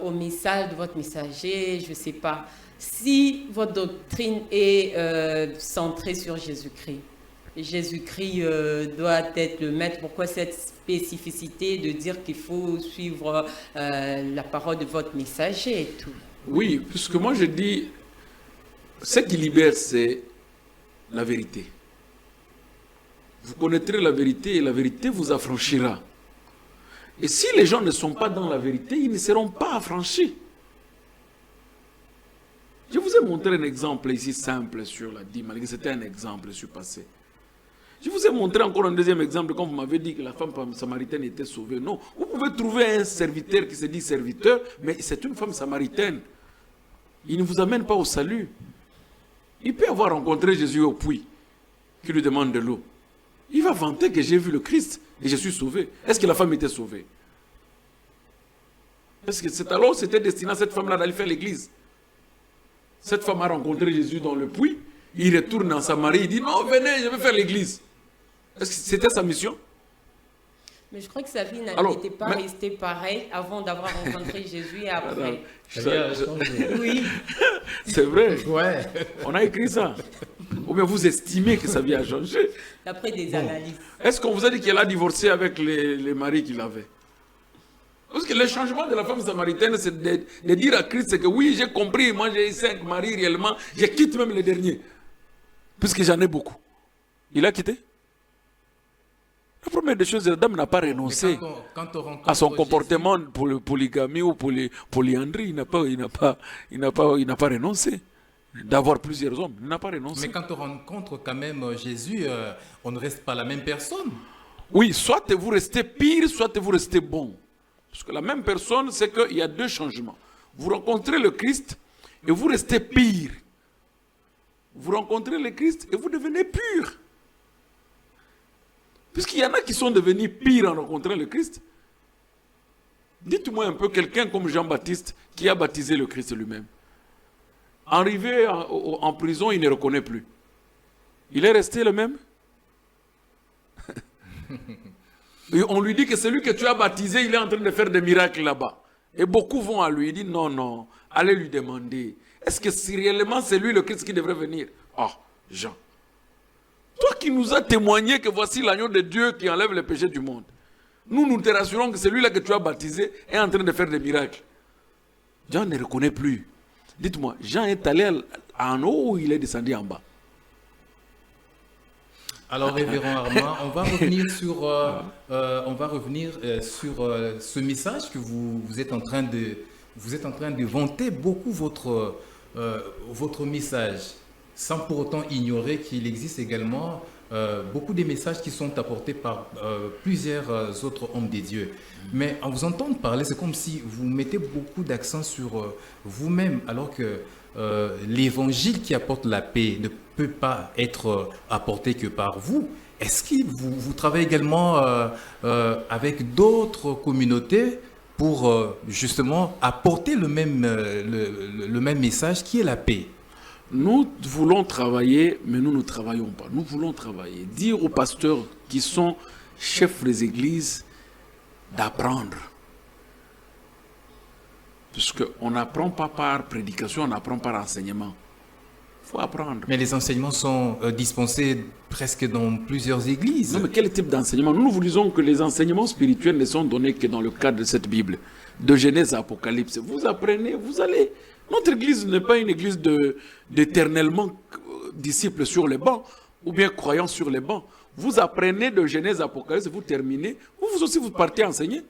au message de votre messager, je ne sais pas. Si votre doctrine est centrée sur Jésus-Christ, Jésus-Christ doit être le maître, pourquoi cette spécificité de dire qu'il faut suivre la parole de votre messager et tout? Oui, puisque moi je dis, ce qui libère, c'est la vérité. Vous connaîtrez la vérité et la vérité vous affranchira. Et si les gens ne sont pas dans la vérité, ils ne seront pas affranchis. Je vous ai montré un exemple ici simple sur la dîme, malgré que c'était un exemple surpassé. Je vous ai montré encore un deuxième exemple quand vous m'avez dit que la femme samaritaine était sauvée. Non, vous pouvez trouver un serviteur qui se dit serviteur, mais c'est une femme samaritaine. Il ne vous amène pas au salut. Il peut avoir rencontré Jésus au puits, qui lui demande de l'eau. Il va vanter que j'ai vu le Christ et je suis sauvé. Est-ce que la femme était sauvée? Est-ce que c'est alors c'était destiné à cette femme-là d'aller faire l'église? Cette femme a rencontré Jésus dans le puits. Il retourne dans Samarie. Il dit non, venez, je vais faire l'église. Est-ce que c'était sa mission? Mais je crois que sa vie n'était pas restée pareille avant d'avoir rencontré Jésus et après. Oui. C'est vrai. Ouais. On a écrit ça. Ou bien vous estimez que sa vie a changé. D'après des analyses. Est-ce qu'on vous a dit qu'elle a divorcé avec les maris qu'il avait? Parce que le changement de la femme samaritaine, c'est de dire à Christ que oui, j'ai compris, moi j'ai 5 maris réellement, je quitte même les derniers. Puisque j'en ai beaucoup. Il a quitté? La première des choses, la dame n'a pas renoncé à son comportement pour le polygamie ou pour les polyandrie. Il n'a pas renoncé d'avoir plusieurs hommes. Il n'a pas renoncé. Mais quand on rencontre quand même Jésus, on ne reste pas la même personne. Oui, soit vous restez pire, soit vous restez bon. Parce que la même personne, c'est qu'il y a 2 changements. Vous rencontrez le Christ et vous restez pire. Vous rencontrez le Christ et vous devenez pur. Puisqu'il y en a qui sont devenus pires en rencontrant le Christ. Dites-moi un peu quelqu'un comme Jean-Baptiste qui a baptisé le Christ lui-même. Arrivé en prison, il ne reconnaît plus. Il est resté le même? Et on lui dit que celui que tu as baptisé, il est en train de faire des miracles là-bas. Et beaucoup vont à lui. Il dit non, non, allez lui demander. Est-ce que si réellement c'est lui le Christ qui devrait venir? Ah, Jean. Toi qui nous as témoigné que voici l'agneau de Dieu qui enlève les péchés du monde. Nous te rassurons que celui-là que tu as baptisé est en train de faire des miracles. Jean ne reconnaît plus. Dites-moi, Jean est allé en haut ou il est descendu en bas? Alors, révérend Armand, on va revenir sur ce message que vous êtes en train de vanter beaucoup votre message, sans pour autant ignorer qu'il existe également beaucoup de messages qui sont apportés par plusieurs autres hommes des dieux. Mais en vous entendant parler, c'est comme si vous mettez beaucoup d'accent sur vous-même, alors que l'évangile qui apporte la paix ne peut pas être apporté que par vous. Est-ce que vous travaillez également avec d'autres communautés pour justement apporter le même message qui est la paix? Nous voulons travailler, mais nous ne travaillons pas. Nous voulons travailler. Dire aux pasteurs qui sont chefs des églises d'apprendre. Parce qu'on n'apprend pas par prédication, on apprend par enseignement. Il faut apprendre. Mais les enseignements sont dispensés presque dans plusieurs églises. Non, mais quel type d'enseignement? Nous vous disons que les enseignements spirituels ne sont donnés que dans le cadre de cette Bible. De Genèse à Apocalypse. Vous apprenez, vous allez... Notre église n'est pas une église d'éternellement disciples sur les bancs, ou bien croyants sur les bancs. Vous apprenez de Genèse à Apocalypse, vous terminez, vous aussi vous partez enseigner.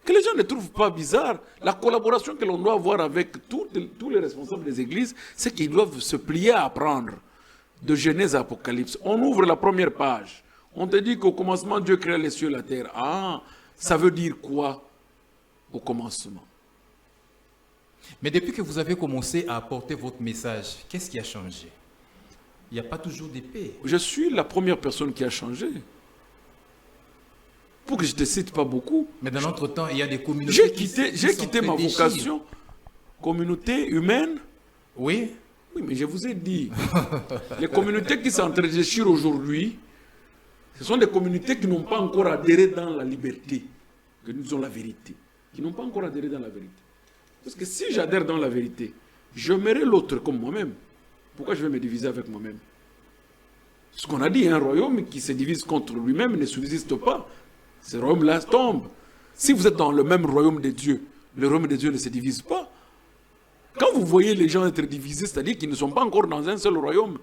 Que les gens ne trouvent pas bizarre. La collaboration que l'on doit avoir avec tous les responsables des églises, c'est qu'ils doivent se plier à apprendre de Genèse à Apocalypse. On ouvre la première page. On te dit qu'au commencement, Dieu créa les cieux et la terre. Ah, ça veut dire quoi au commencement? Mais depuis que vous avez commencé à apporter votre message, qu'est-ce qui a changé? Il n'y a pas toujours d'épée. Je suis la première personne qui a changé. Pour que je ne te cite pas beaucoup. Mais dans notre temps, il y a des communautés J'ai quitté ma vocation. Communauté humaine. Oui. Oui, mais je vous ai dit, les communautés qui sont en train de réfléchir aujourd'hui, ce sont des communautés qui n'ont pas encore adhéré dans la liberté, que nous disons la vérité, qui n'ont pas encore adhéré dans la vérité. Parce que si j'adhère dans la vérité, je m'aimerais l'autre comme moi-même. Pourquoi je vais me diviser avec moi-même? Ce qu'on a dit, un royaume qui se divise contre lui-même ne subsiste pas. Ce royaume-là tombe. Si vous êtes dans le même royaume de Dieu, le royaume de Dieu ne se divise pas. Quand vous voyez les gens être divisés, c'est-à-dire qu'ils ne sont pas encore dans un seul royaume.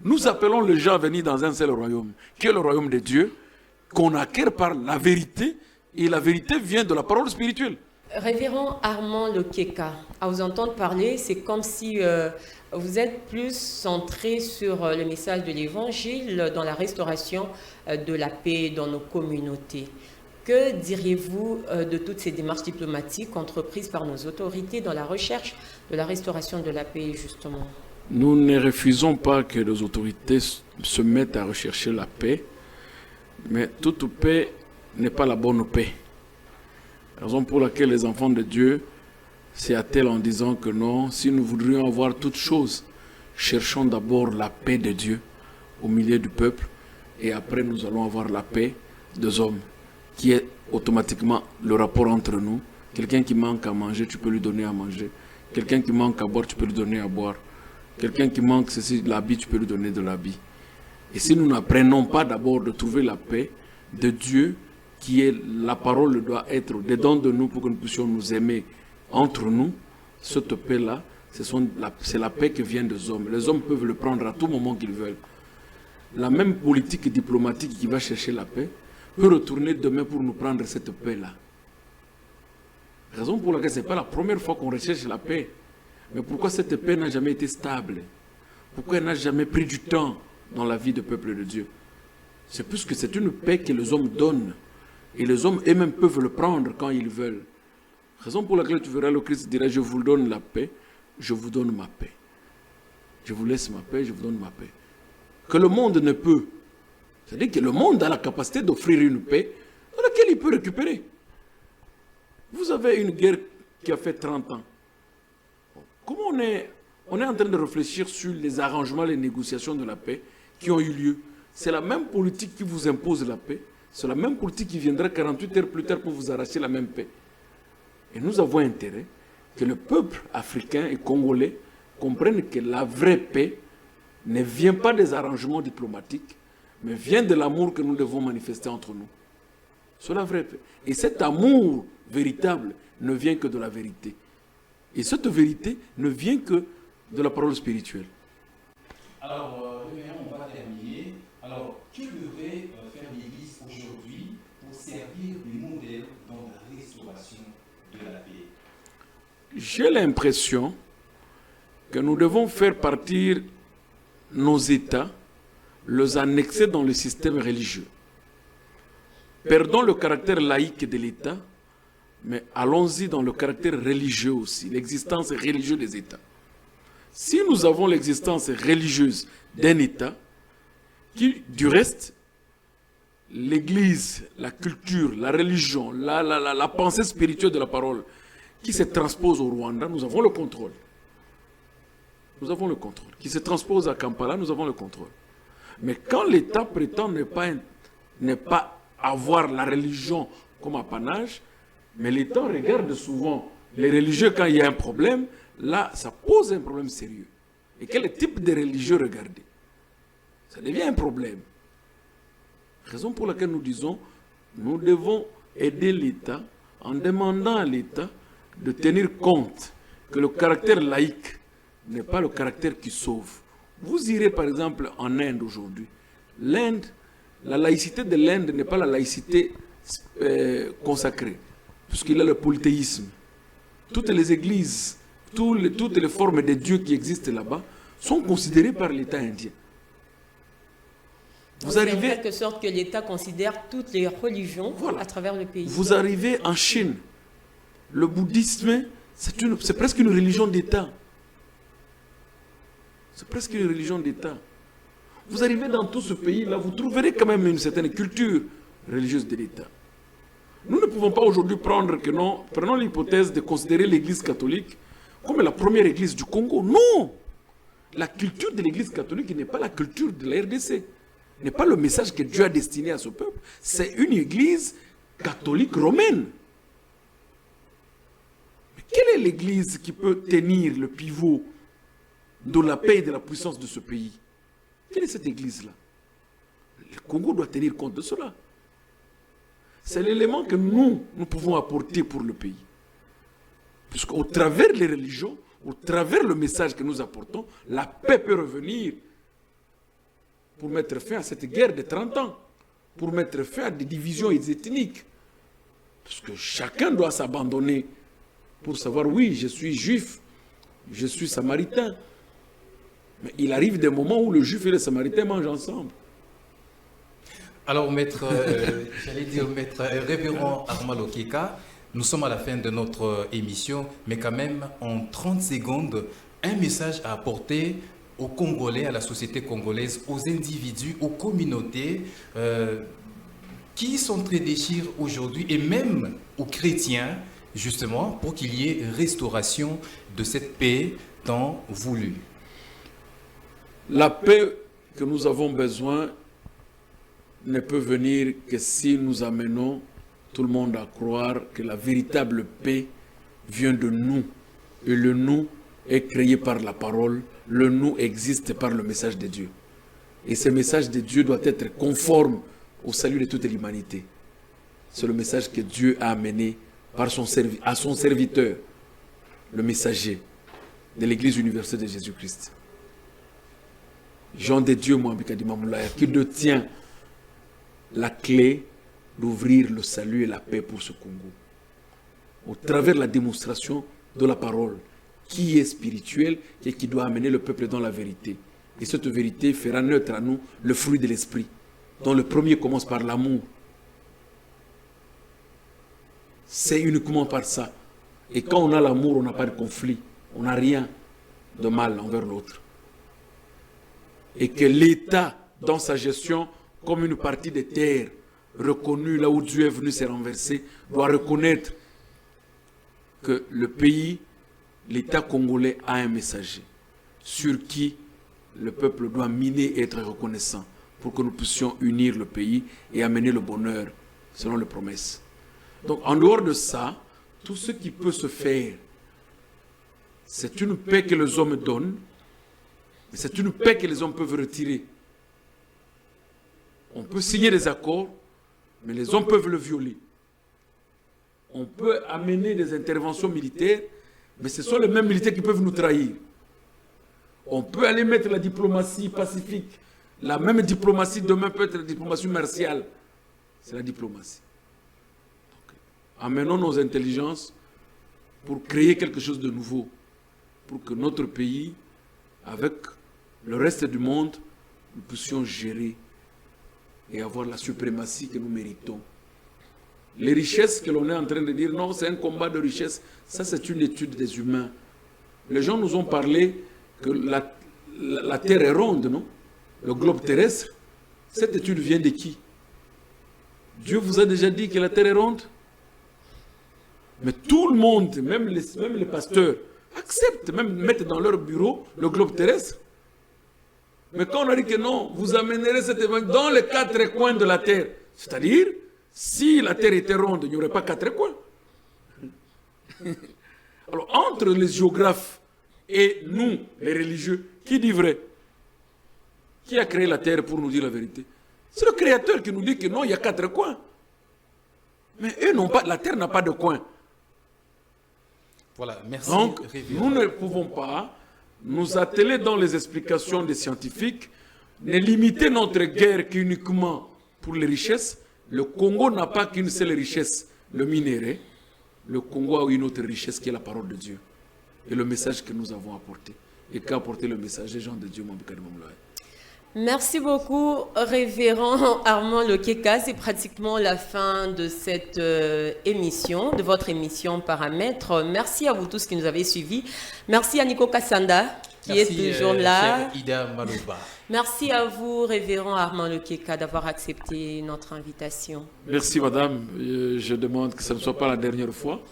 Nous appelons les gens à venir dans un seul royaume, qui est le royaume de Dieu, qu'on acquiert par la vérité, et la vérité vient de la parole spirituelle. Révérend Armand Lokeka, à vous entendre parler, c'est comme si vous êtes plus centré sur le message de l'Évangile dans la restauration de la paix dans nos communautés. Que diriez-vous de toutes ces démarches diplomatiques entreprises par nos autorités dans la recherche de la restauration de la paix, justement? Nous ne refusons pas que les autorités se mettent à rechercher la paix, mais toute paix n'est pas la bonne paix. La raison pour laquelle les enfants de Dieu s'y attellent en disant que non, si nous voudrions avoir toutes choses, cherchons d'abord la paix de Dieu au milieu du peuple, et après nous allons avoir la paix des hommes, qui est automatiquement le rapport entre nous. Quelqu'un qui manque à manger, tu peux lui donner à manger. Quelqu'un qui manque à boire, tu peux lui donner à boire. Quelqu'un qui manque ceci, de l'habit, tu peux lui donner de l'habit. Et si nous n'apprenons pas d'abord de trouver la paix de Dieu, qui est la parole doit être dedans de nous pour que nous puissions nous aimer entre nous, cette paix-là, c'est la paix qui vient des hommes. Les hommes peuvent le prendre à tout moment qu'ils veulent. La même politique diplomatique qui va chercher la paix peut retourner demain pour nous prendre cette paix-là. Raison pour laquelle ce n'est pas la première fois qu'on recherche la paix. Mais pourquoi cette paix n'a jamais été stable? Pourquoi elle n'a jamais pris du temps dans la vie du peuple de Dieu? C'est plus que c'est une paix que les hommes donnent. Et les hommes eux-mêmes peuvent le prendre quand ils veulent. Raison pour laquelle tu verras le Christ dira, je vous donne la paix, je vous donne ma paix. Je vous laisse ma paix, je vous donne ma paix. Que le monde ne peut. C'est-à-dire que le monde a la capacité d'offrir une paix dans laquelle il peut récupérer. Vous avez une guerre qui a fait 30 ans. Comment on est en train de réfléchir sur les arrangements, les négociations de la paix qui ont eu lieu. C'est la même politique qui vous impose la paix. C'est la même politique qui viendra 48 heures plus tard pour vous arracher la même paix. Et nous avons intérêt que le peuple africain et congolais comprenne que la vraie paix ne vient pas des arrangements diplomatiques, mais vient de l'amour que nous devons manifester entre nous. C'est la vraie paix. Et cet amour véritable ne vient que de la vérité. Et cette vérité ne vient que de la parole spirituelle. Alors, on va terminer. Alors, que devrait faire l'Église aujourd'hui pour servir de modèle dans la restauration de la paix? J'ai l'impression que nous devons faire partir nos États, les annexer dans le système religieux. Perdons le caractère laïque de l'État, mais allons-y dans le caractère religieux aussi, l'existence religieuse des États. Si nous avons l'existence religieuse d'un État, qui, du reste, l'Église, la culture, la religion, la pensée spirituelle de la parole, qui se transpose au Rwanda, nous avons le contrôle. Nous avons le contrôle. Qui se transpose à Kampala, nous avons le contrôle. Mais quand l'État prétend ne pas avoir la religion comme apanage, mais l'État regarde souvent les religieux quand il y a un problème, là, ça pose un problème sérieux. Et quel type de religieux regarder? Ça devient un problème. Raison pour laquelle nous disons, nous devons aider l'État en demandant à l'État de tenir compte que le caractère laïque n'est pas le caractère qui sauve. Vous irez par exemple en Inde aujourd'hui. L'Inde, la laïcité de l'Inde n'est pas la laïcité consacrée, puisqu'il y a le polythéisme. Toutes les églises, toutes les formes de Dieu qui existent là-bas sont considérées par l'État indien. Vous arrivez en quelque sorte que l'État considère toutes les religions à travers le pays. Vous arrivez en Chine, le bouddhisme, c'est presque une religion d'État. C'est presque une religion d'État. Vous arrivez dans tout ce pays-là, vous trouverez quand même une certaine culture religieuse de l'État. Nous ne pouvons pas aujourd'hui prendre que non, prenons l'hypothèse de considérer l'Église catholique comme la première église du Congo. Non! La culture de l'église catholique n'est pas la culture de la RDC. N'est pas le message que Dieu a destiné à ce peuple. C'est une église catholique romaine. Mais quelle est l'église qui peut tenir le pivot de la paix et de la puissance de ce pays? Quelle est cette église-là? Le Congo doit tenir compte de cela. C'est l'élément que nous pouvons apporter pour le pays. Puisqu'au travers les religions, au travers le message que nous apportons, la paix peut revenir pour mettre fin à cette guerre de 30 ans, pour mettre fin à des divisions ethniques. Parce que chacun doit s'abandonner pour savoir, oui, je suis juif, je suis samaritain. Mais il arrive des moments où le juif et le samaritain mangent ensemble. Alors, maître, maître révérend Armand Lokeka, nous sommes à la fin de notre émission, mais quand même, en 30 secondes, un message à apporter aux Congolais, à la société congolaise, aux individus, aux communautés qui sont très déchirés aujourd'hui, et même aux chrétiens, justement, pour qu'il y ait restauration de cette paix tant voulue. La paix que nous avons besoin ne peut venir que si nous amenons tout le monde à croire que la véritable paix vient de nous. Et le nous est créé par la parole. Le nous existe par le message de Dieu. Et ce message de Dieu doit être conforme au salut de toute l'humanité. C'est le message que Dieu a amené par à son serviteur, le messager de l'Église universelle de Jésus-Christ. Jean de Dieu, Mouambikadi Mamoulaya, qui détient la clé d'ouvrir le salut et la paix pour ce Congo. Au travers de la démonstration de la parole, qui est spirituelle et qui doit amener le peuple dans la vérité. Et cette vérité fera naître à nous le fruit de l'esprit, dont le premier commence par l'amour. C'est uniquement par ça. Et quand on a l'amour, on n'a pas de conflit. On n'a rien de mal envers l'autre. Et que l'État, dans sa gestion, comme une partie des terres reconnue là où Dieu est venu se renverser, doit reconnaître que le pays, l'État congolais a un messager sur qui le peuple doit miner et être reconnaissant pour que nous puissions unir le pays et amener le bonheur selon les promesses. Donc en dehors de ça, tout ce qui peut se faire, c'est une paix que les hommes donnent, mais c'est une paix que les hommes peuvent retirer. On peut signer des accords, mais les hommes peuvent le violer. On peut amener des interventions militaires, mais ce sont les mêmes militaires qui peuvent nous trahir. On peut aller mettre la diplomatie pacifique. La même diplomatie demain peut être la diplomatie martiale. C'est la diplomatie. Donc, amenons nos intelligences pour créer quelque chose de nouveau, pour que notre pays, avec le reste du monde, nous puissions gérer et avoir la suprématie que nous méritons. Les richesses que l'on est en train de dire, non, c'est un combat de richesses, ça c'est une étude des humains. Les gens nous ont parlé que la Terre est ronde, non? Le globe terrestre. Cette étude vient de qui? Dieu vous a déjà dit que la Terre est ronde? Mais tout le monde, même les pasteurs, acceptent, même mettre dans leur bureau le globe terrestre. Mais quand on a dit que non, vous amènerez cet événement dans les 4 coins de la Terre, c'est-à-dire, si la Terre était ronde, il n'y aurait pas 4 coins. Alors, entre les géographes et nous, les religieux, qui dit vrai? Qui a créé la Terre pour nous dire la vérité? C'est le Créateur qui nous dit que non, il y a 4 coins. Mais eux n'ont pas, la Terre n'a pas de coins. Voilà, merci. Donc, nous ne pouvons pas nous atteler dans les explications des scientifiques, ne limiter notre guerre qu'uniquement pour les richesses. Le Congo n'a pas qu'une seule richesse, le minerai. Le Congo a une autre richesse qui est la parole de Dieu. Et le message que nous avons apporté. Et qu'a apporté le messager Jean de Dieu, Mouambikadi Mamoulaya. Merci beaucoup, révérend Armand Lokeka. C'est pratiquement la fin de cette émission, de votre émission Paramètres. Merci à vous tous qui nous avez suivis. Merci à Nico Kassanda, qui est toujours là. Ida Malouba. Merci à vous, révérend Armand Lokeka, d'avoir accepté notre invitation. Merci, madame. Je demande que ce ne soit pas la dernière fois.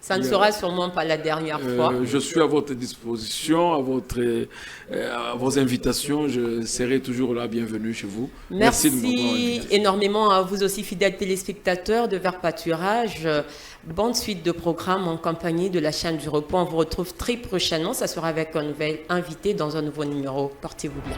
Ça ne sera sûrement pas la dernière fois. Je suis à votre disposition, à vos invitations. Je serai toujours là, bienvenue chez vous. Merci de m'avoir invité. énormément à vous aussi, fidèles téléspectateurs de Vert Pâturage. Bonne suite de programme en compagnie de la chaîne du repos. On vous retrouve très prochainement. Ça sera avec un nouvel invité dans un nouveau numéro. Portez-vous bien.